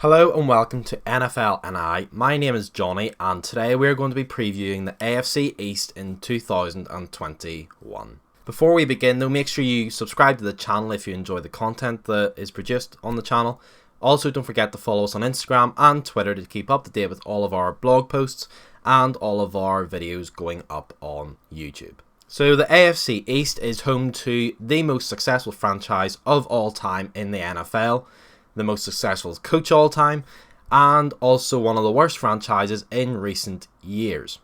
Hello and welcome to NFL and I. My name is Johnny and today we're going to be previewing the AFC East in 2021. Before we begin though, make sure you subscribe to the channel if you enjoy the content that is produced on the channel. Also, don't forget to follow us on Instagram and Twitter to keep up to date with all of our blog posts and all of our videos going up on YouTube. So the AFC East is home to the most successful franchise of all time in the NFL, the most successful coach all time, and also one of the worst franchises in recent years.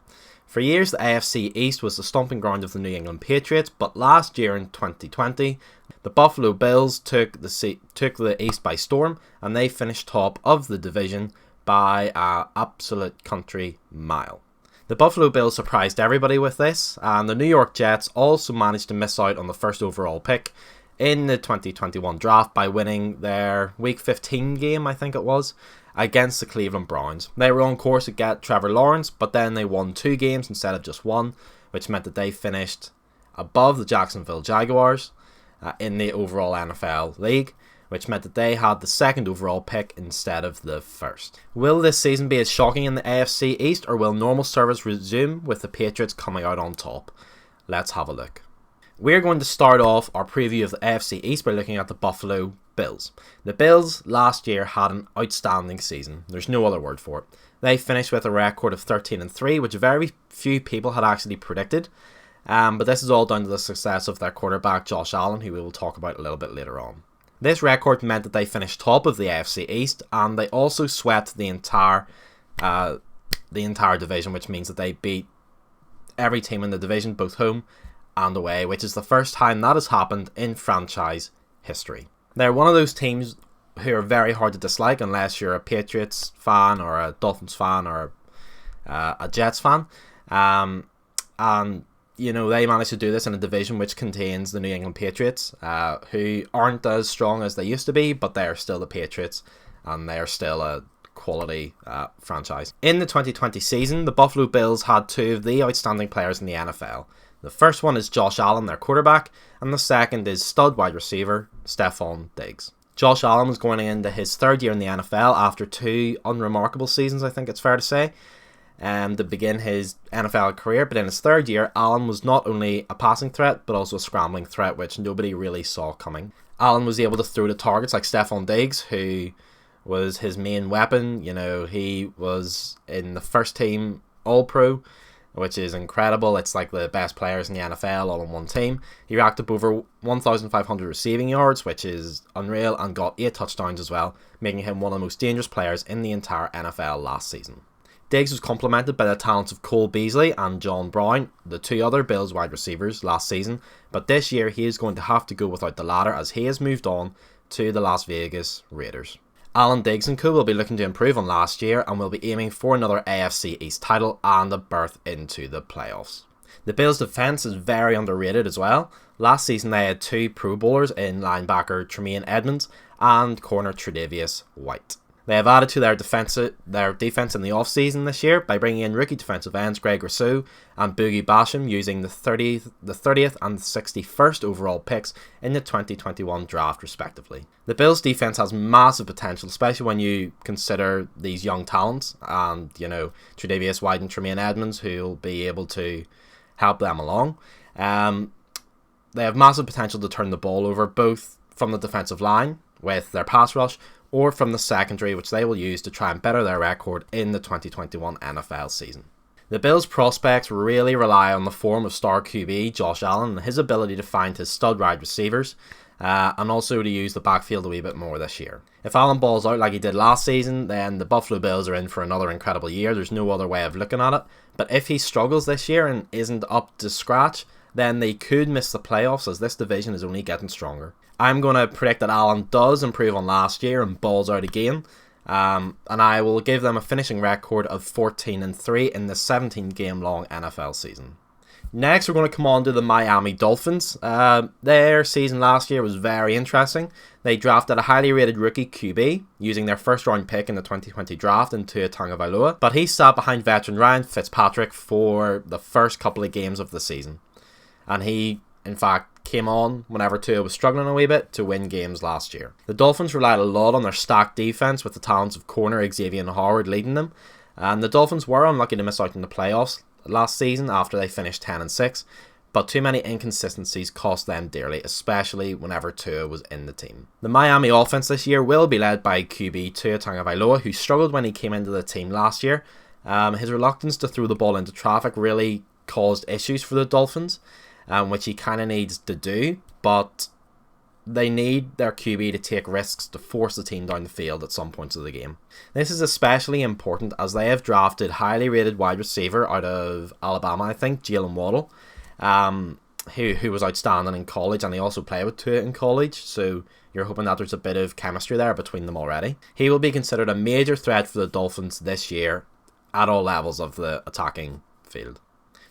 For years, the AFC East was the stomping ground of the New England Patriots, but last year in 2020, the Buffalo Bills took the East by storm, and they finished top of the division by an absolute country mile. The Buffalo Bills surprised everybody with this, and the New York Jets also managed to miss out on the first overall pick in the 2021 draft by winning their Week 15 game, I think it was, against the Cleveland Browns. They were on course to get Trevor Lawrence, but then they won 2 games instead of just 1, which meant that they finished above the Jacksonville Jaguars in the overall NFL league, which meant that they had the second overall pick instead of the first. Will this season be as shocking in the AFC East, or will normal service resume with the Patriots coming out on top? Let's have a look. We're going to start off our preview of the AFC East by looking at the Buffalo Bills. The Bills last year had an outstanding season. There's no other word for it. They finished with a record of 13-3, which very few people had actually predicted. But this is all down to the success of their quarterback, Josh Allen, who we will talk about a little bit later on. This record meant that they finished top of the AFC East, and they also swept the entire division, which means that they beat every team in the division, both home and away, which is the first time that has happened in franchise history. They're one of those teams who are very hard to dislike unless you're a Patriots fan or a Dolphins fan or a Jets fan. And you know, they managed to do this in a division which contains the New England Patriots, who aren't as strong as they used to be, but they're still the Patriots and they're still a quality franchise. In the 2020 season, the Buffalo Bills had 2 of the outstanding players in the NFL. The first one is Josh Allen, their quarterback, and the second is stud wide receiver Stefon Diggs. Josh Allen was going into his 3rd year in the NFL after 2 unremarkable seasons, I think it's fair to say, to begin his NFL career. But in his 3rd year, Allen was not only a passing threat, but also a scrambling threat, which nobody really saw coming. Allen was able to throw to targets like Stefon Diggs, who was his main weapon. You know, he was in the first team All-Pro, which is incredible. It's like the best players in the NFL all on one team. He racked up over 1,500 receiving yards, which is unreal, and got 8 touchdowns as well, making him one of the most dangerous players in the entire NFL last season. Diggs was complemented by the talents of Cole Beasley and John Brown, the 2 other Bills wide receivers last season, but this year he is going to have to go without the latter as he has moved on to the Las Vegas Raiders. Allen, Diggs and co will be looking to improve on last year and will be aiming for another AFC East title and a berth into the playoffs. The Bills' defense is very underrated as well. Last season they had 2 Pro Bowlers in linebacker Tremaine Edmonds and corner Tre'Davious White. They have added to their defense in the offseason this year by bringing in rookie defensive ends Greg Rousseau and Boogie Basham, using the 30th and 61st overall picks in the 2021 draft respectively. The Bills defense has massive potential, especially when you consider these young talents and, you know, Tre'Davious White and Tremaine Edmonds, who will be able to help them along. They have massive potential to turn the ball over, both from the defensive line with their pass rush or from the secondary, which they will use to try and better their record in the 2021 NFL season. The Bills' prospects really rely on the form of star QB Josh Allen and his ability to find his stud wide receivers, and also to use the backfield a wee bit more this year. If Allen balls out like he did last season, then the Buffalo Bills are in for another incredible year. There's no other way of looking at it. But if he struggles this year and isn't up to scratch, then they could miss the playoffs, as this division is only getting stronger. I'm going to predict that Allen does improve on last year and balls out again, and I will give them a finishing record of 14-3 in the 17-game long NFL season. Next, we're going to come on to the Miami Dolphins. Their season last year was very interesting. They drafted a highly rated rookie QB using their first round pick in the 2020 draft in Tua Tagovailoa, but he sat behind veteran Ryan Fitzpatrick for the first couple of games of the season, and he in fact came on whenever Tua was struggling a wee bit to win games last year. The Dolphins relied a lot on their stacked defense with the talents of corner Xavier Howard leading them, and the Dolphins were unlucky to miss out in the playoffs last season after they finished 10-6, but too many inconsistencies cost them dearly, especially whenever Tua was in the team. The Miami offense this year will be led by QB Tua Tagovailoa, who struggled when he came into the team last year. His reluctance to throw the ball into traffic really caused issues for the Dolphins, which he kind of needs to do, but they need their QB to take risks to force the team down the field at some points of the game. This is especially important as they have drafted highly rated wide receiver out of Alabama, I think, Jalen Waddle, who was outstanding in college, and he also played with Tua in college, so you're hoping that there's a bit of chemistry there between them already. He will be considered a major threat for the Dolphins this year at all levels of the attacking field.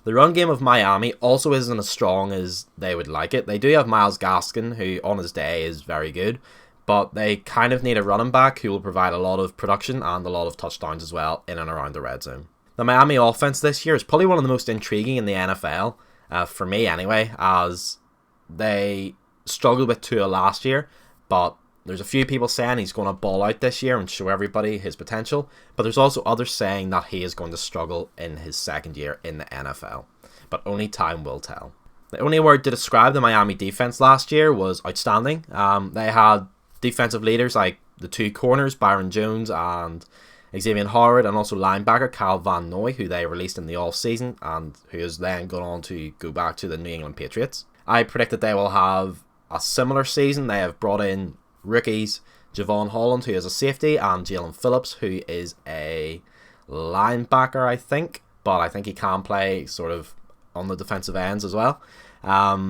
The run game of Miami also isn't as strong as they would like it. They do have Myles Gaskin, who on his day is very good, but they kind of need a running back who will provide a lot of production and a lot of touchdowns as well in and around the red zone. The Miami offense this year is probably one of the most intriguing in the NFL, for me anyway, as they struggled with Tua last year, but there's a few people saying he's going to ball out this year and show everybody his potential, but there's also others saying that he is going to struggle in his second year in the NFL. But only time will tell. The only word to describe the Miami defense last year was outstanding. They had defensive leaders like the two corners, Byron Jones and Xavier Howard, and also linebacker Kyle Van Noy, who they released in the off-season and who has then gone on to go back to the New England Patriots. I predict that they will have a similar season. They have brought in rookies Javon Holland, who is a safety, and Jalen Phillips, who is a linebacker, I think, but I think he can play sort of on the defensive ends as well. The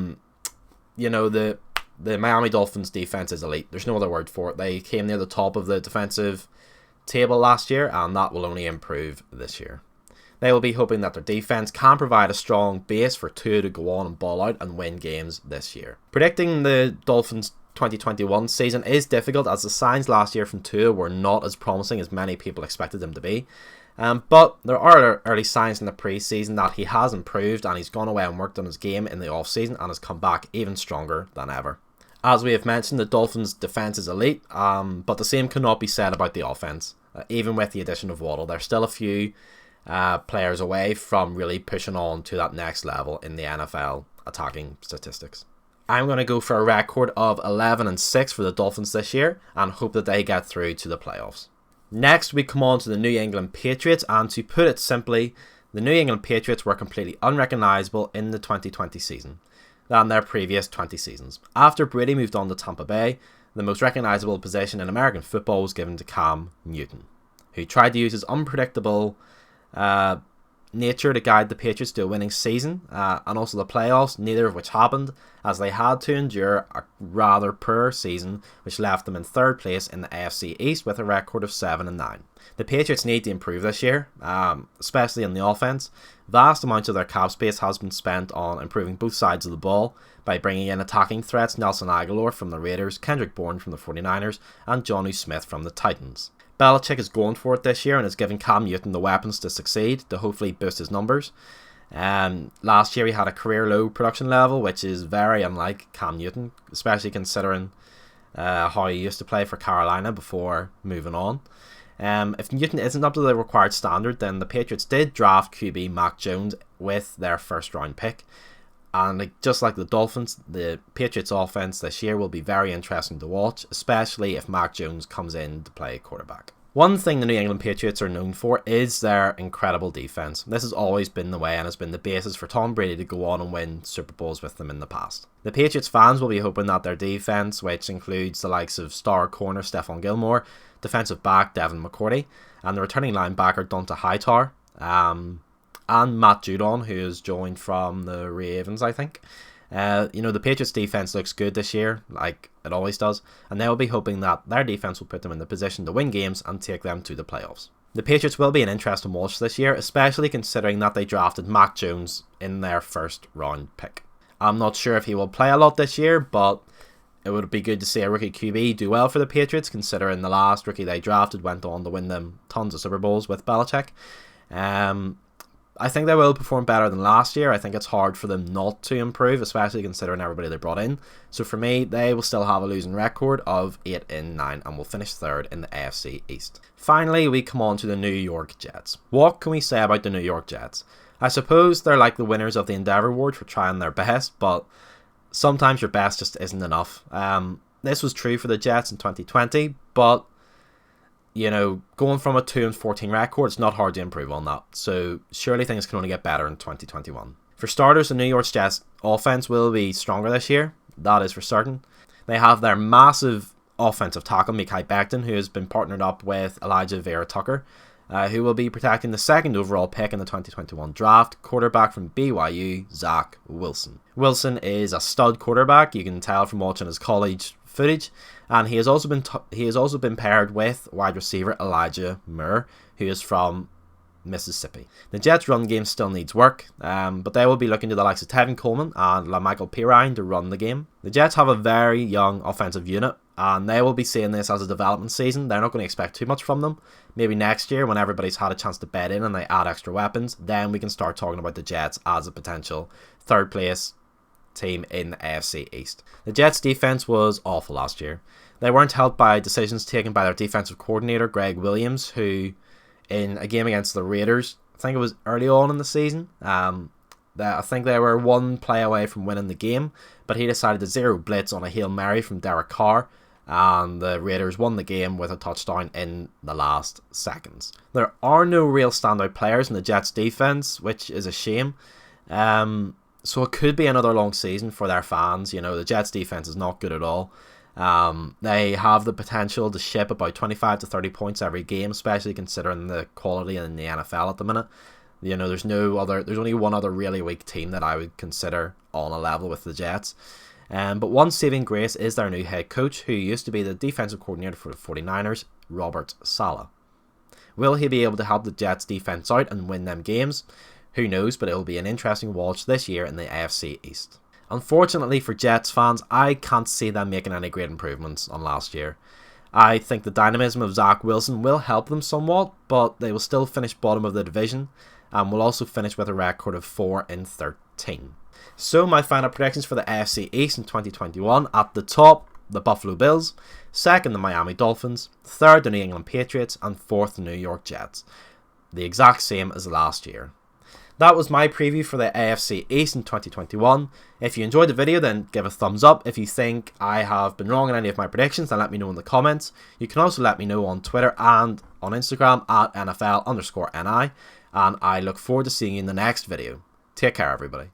Miami Dolphins defense is elite. There's no other word for it. They came near the top of the defensive table last year, and that will only improve this year. They will be hoping that their defense can provide a strong base for Tua to go on and ball out and win games this year. Predicting the Dolphins 2021 season is difficult as the signs last year from Tua were not as promising as many people expected them to be. But there are early signs in the preseason that he has improved and he's gone away and worked on his game in the offseason and has come back even stronger than ever. As we have mentioned, the Dolphins' defense is elite, but the same cannot be said about the offense. Even with the addition of Waddle, there's still a few players away from really pushing on to that next level in the NFL attacking statistics. I'm going to go for a record of 11-6 for the Dolphins this year and hope that they get through to the playoffs. Next, we come on to the New England Patriots, and to put it simply, the New England Patriots were completely unrecognisable in the 2020 season than their previous 20 seasons. After Brady moved on to Tampa Bay, the most recognisable position in American football was given to Cam Newton, who tried to use his unpredictable nature to guide the Patriots to a winning season and also the playoffs, neither of which happened as they had to endure a rather poor season which left them in third place in the Afc East with a record of 7-9. The Patriots need to improve this year, especially in the offense. Vast amounts of their cap space has been spent on improving both sides of the ball by bringing in attacking threats Nelson Aguilar from the Raiders, Kendrick Bourne from the 49ers and Jonnu Smith from the Titans. Belichick is going for it this year and is giving Cam Newton the weapons to succeed to hopefully boost his numbers. Last year he had a career low production level, which is very unlike Cam Newton, especially considering how he used to play for Carolina before moving on. If Newton isn't up to the required standard, then the Patriots did draft QB Mac Jones with their first round pick. And just like the Dolphins, the Patriots offense this year will be very interesting to watch, especially if Mac Jones comes in to play quarterback. One thing the New England Patriots are known for is their incredible defense. This has always been the way and has been the basis for Tom Brady to go on and win Super Bowls with them in the past. The Patriots fans will be hoping that their defense, which includes the likes of star corner Stephon Gilmore, defensive back Devin McCourty, and the returning linebacker Donta Hightower, and Matt Judon, who has joined from the Ravens, I think. The Patriots defense looks good this year, like it always does, and they'll be hoping that their defense will put them in the position to win games and take them to the playoffs. The Patriots will be an interesting watch this year, especially considering that they drafted Mac Jones in their first round pick. I'm not sure if he will play a lot this year, but it would be good to see a rookie QB do well for the Patriots, considering the last rookie they drafted went on to win them tons of Super Bowls with Belichick. I think they will perform better than last year. I think it's hard for them not to improve, especially considering everybody they brought in. So for me, they will still have a losing record of 8-9 and will finish third in the AFC East. Finally, we come on to the New York Jets. What can we say about the New York Jets? I suppose they're like the winners of the Endeavour Award for trying their best, but sometimes your best just isn't enough. This was true for the Jets in 2020, but you know, going from a 2-14 record, it's not hard to improve on that. So surely things can only get better in 2021. For starters, the New York Jets offense will be stronger this year. That is for certain. They have their massive offensive tackle, Mekhi Becton, who has been partnered up with Elijah Vera Tucker, who will be protecting the second overall pick in the 2021 draft, quarterback from BYU, Zach Wilson. Wilson is a stud quarterback. You can tell from watching his college footage, and he has also been paired with wide receiver Elijah Moore, who is from Mississippi. The Jets' run game still needs work, but they will be looking to the likes of Tevin Coleman and LaMichael Pirine to run the game. The Jets have a very young offensive unit, and they will be seeing this as a development season. They're not going to expect too much from them. Maybe next year, when everybody's had a chance to bet in and they add extra weapons, then we can start talking about the Jets as a potential third place team in the AFC East. The Jets' defense was awful last year. They weren't helped by decisions taken by their defensive coordinator, Greg Williams, who, in a game against the Raiders, I think it was early on in the season, I think they were one play away from winning the game, but he decided to zero blitz on a Hail Mary from Derek Carr, and the Raiders won the game with a touchdown in the last seconds. There are no real standout players in the Jets' defense, which is a shame. So it could be another long season for their fans. You know, the Jets' defense is not good at all. They have the potential to ship about 25 to 30 points every game, especially considering the quality in the NFL at the minute. You know, there's only one other really weak team that I would consider on a level with the Jets. But one saving grace is their new head coach, who used to be the defensive coordinator for the 49ers, Robert Saleh. Will he be able to help the Jets' defense out and win them games? Who knows, but it will be an interesting watch this year in the AFC East. Unfortunately for Jets fans, I can't see them making any great improvements on last year. I think the dynamism of Zach Wilson will help them somewhat, but they will still finish bottom of the division and will also finish with a record of 4-13. So my final predictions for the AFC East in 2021: at the top, the Buffalo Bills; second, the Miami Dolphins; third, the New England Patriots; and fourth, the New York Jets. The exact same as last year. That was my preview for the AFC East in 2021. If you enjoyed the video, then give a thumbs up. If you think I have been wrong in any of my predictions, then let me know in the comments. You can also let me know on Twitter and on Instagram at NFL_NI. And I look forward to seeing you in the next video. Take care, everybody.